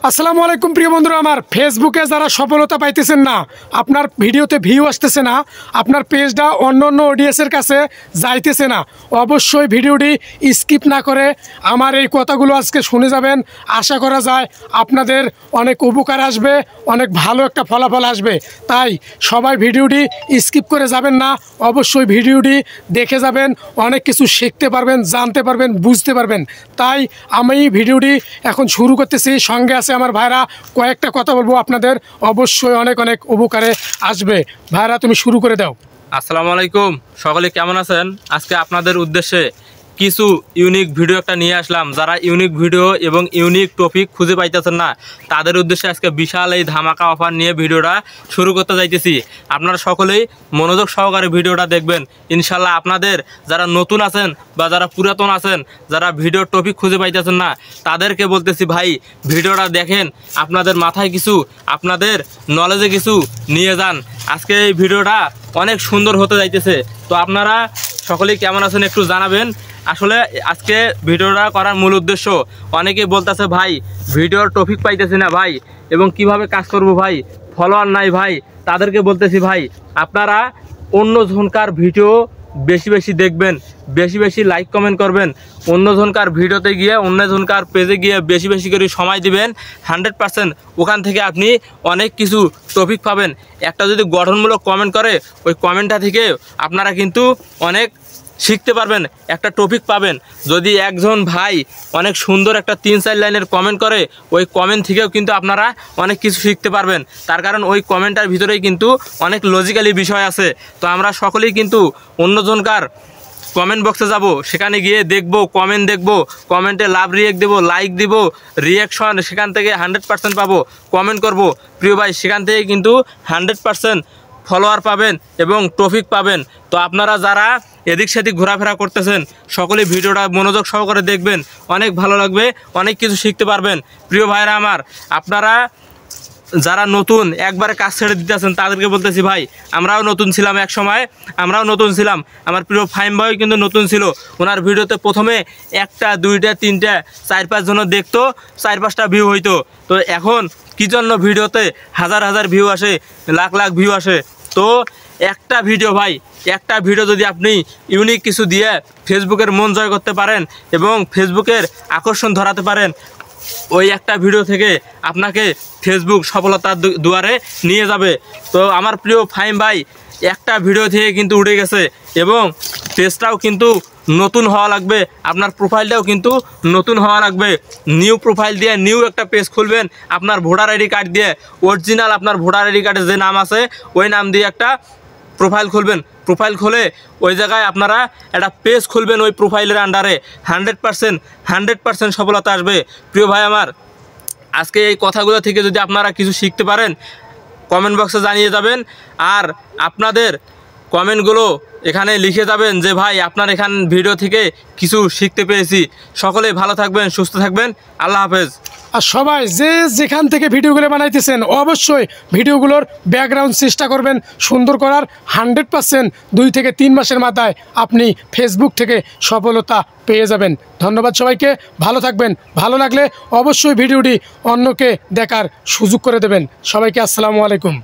আসসালামু আলাইকুম প্রিয় বন্ধুরা, আমার ফেসবুকে যারা সফলতা পাইতেছেন না, আপনার ভিডিওতে ভিউ আসতেছে না, আপনার পেজটা অন্য অডিয়েন্সের কাছে যাইতেছে না, অবশ্যই ভিডিওটি স্কিপ না করে আমার এই কথাগুলো আজকে শুনে যাবেন। আশা করা যায় আপনাদের অনেক উপকার আসবে, অনেক ভালো একটা ফলাফল আসবে। তাই সবাই ভিডিওটি স্কিপ করে যাবেন না, অবশ্যই ভিডিওটি দেখে যাবেন, অনেক কিছু শিখতে পারবেন, জানতে পারবেন, বুঝতে পারবেন। তাই আমি ভিডিওটি এখন শুরু করতেছি। সঙ্গে আছে আমার ভাইরা, কয়েকটা কথা বলবো, আপনাদের অবশ্যই অনেক অনেক উপকারে আসবে। ভাইরা, তুমি শুরু করে দাও। আসসালামু আলাইকুম, সকলে কেমন আছেন? আজকে আপনাদের উদ্দেশ্যে কিছু ইউনিক ভিডিও একটা নিয়ে আসলাম। যারা ইউনিক ভিডিও এবং ইউনিক টপিক খুঁজে পাইতেছেন না, তাদের উদ্দেশ্যে আজকে বিশাল এই ধামাকা অফার নিয়ে ভিডিওটা শুরু করতে যাইতেছি। আপনারা সকলেই মনোযোগ সহকারে ভিডিওটা দেখবেন। ইনশাল্লাহ আপনাদের যারা নতুন আছেন বা যারা পুরাতন আছেন, যারা ভিডিওর টপিক খুঁজে পাইতেছেন না, তাদেরকে বলতেছি ভাই ভিডিওটা দেখেন, আপনাদের মাথায় কিছু, আপনাদের নলেজে কিছু নিয়ে যান। আজকে এই ভিডিওটা অনেক সুন্দর হতে যাইতেছে। তো আপনারা সকলেই কেমন আছেন একটু জানাবেন। আসলে আজকে ভিডিওটা করার মূল উদ্দেশ্য, অনেকেই বলতেছে ভাই ভিডিওর টপিক পাইতেছি না ভাই, এবং কিভাবে কাজ করব ভাই, ফলোয়ার নাই ভাই। তাদেরকে বলতেছি ভাই, আপনারা অন্যজনকার ভিডিও বেশি বেশি দেখবেন, বেশি বেশি লাইক কমেন্ট করবেন, অন্যজনকার ভিডিওতে গিয়ে অন্যজনকার পেজে গিয়ে বেশি বেশি করে সময় দিবেন। 100% ওখান থেকে আপনি অনেক কিছু টপিক পাবেন। একটা যদি গঠনমূলক কমেন্ট করে, ওই কমেন্টটা থেকে আপনারা কিন্তু অনেক শিখতে পারবেন, একটা টপিক পাবেন। যদি একজন ভাই অনেক সুন্দর একটা 3-4 লাইনের কমেন্ট করে, ওই কমেন্ট থেকেও কিন্তু আপনারা অনেক কিছু শিখতে পারবেন। তার কারণ ওই কমেন্টটার ভিতরেই কিন্তু অনেক লজিক্যালি বিষয় আছে। তো আমরা সকলেই কিন্তু অন্যজনকার কমেন্ট বক্সে যাব, সেখানে গিয়ে দেখব, কমেন্ট দেখব, কমেন্টে লাভ রিয়েক্ট দেবো, লাইক দিব, রিয়াকশন সেখান থেকে 100% পাবো। কমেন্ট করব প্রিয় ভাই, সেখান থেকে কিন্তু 100% ফলোয়ার পাবেন এবং টপিক পাবেন। তো আপনারা যারা এদিক সেদিক ঘোরাফেরা করতেছেন, সকলে ভিডিওটা মনোযোগ সহকারে দেখবেন, অনেক ভালো লাগবে, অনেক কিছু শিখতে পারবেন। প্রিয় ভাইরা আমার, আপনারা যারা নতুন একবারে কাজ ছেড়ে দিতেছেন, তাদেরকে বলতেছি ভাই আমরাও নতুন ছিলাম, এক সময় আমরাও নতুন ছিলাম। আমার প্রিয় ফাইম ভাই কিন্তু নতুন ছিল। ওনার ভিডিওতে প্রথমে 1টা 2টা 3টা 4-5 জনের দেখতো, 4-5টা ভিউ হইতো। তো এখন কী জন্য ভিডিওতে হাজার হাজার ভিউ আসে, লাখ লাখ ভিউ আসে? তো একটা ভিডিও ভাই, একটা ভিডিও যদি আপনি ইউনিক কিছু দিয়ে ফেসবুকের মন জয় করতে পারেন এবং ফেসবুকের আকর্ষণ ধরাতে পারেন, ওই একটা ভিডিও থেকে আপনাকে ফেসবুক সফলতার দুয়ারে নিয়ে যাবে। তো আমার প্রিয় ফাইম ভাই একটা ভিডিও থেকে কিন্তু উঠে গেছে, এবং পেজটাও কিন্তু নতুন হওয়া লাগবে, আপনার প্রোফাইলটাও কিন্তু নতুন হওয়া লাগবে। নিউ প্রোফাইল দিয়ে নিউ একটা পেজ খুলবেন, আপনার ভোটার আইডি কার্ড দিয়ে, অরিজিনাল আপনার ভোটার আইডি কার্ডে যে নাম আছে ওই নাম দিয়ে একটা প্রোফাইল খুলবেন। প্রোফাইল খুলে ওই জায়গায় আপনারা একটা পেজ খুলবেন, ওই প্রোফাইলের আন্ডারে 100% সফলতা আসবে। প্রিয় ভাই আমার, আজকে এই কথাগুলো থেকে যদি আপনারা কিছু শিখতে পারেন, কমেন্ট বক্সে জানিয়ে যাবেন। আর আপনাদের কমেন্টগুলো এখানে লিখে যাবেন যে ভাই আপনার এখান ভিডিও থেকে কিছু শিখতে পেয়েছি। সকলে ভালো থাকবেন, সুস্থ থাকবেন, আল্লাহ হাফেজ। আর সবাই যে যেখান থেকে ভিডিওগুলো বানাইতেছেন, অবশ্যই ভিডিওগুলোর ব্যাকগ্রাউন্ড চেষ্টা করবেন সুন্দর করার। 100% 2 থেকে 3 মাসের মাথায় আপনি ফেসবুক থেকে সফলতা পেয়ে যাবেন। ধন্যবাদ সবাইকে, ভালো থাকবেন। ভালো লাগলে অবশ্যই ভিডিওটি অন্যকে দেখার সুযোগ করে দেবেন। সবাইকে আসসালামু আলাইকুম।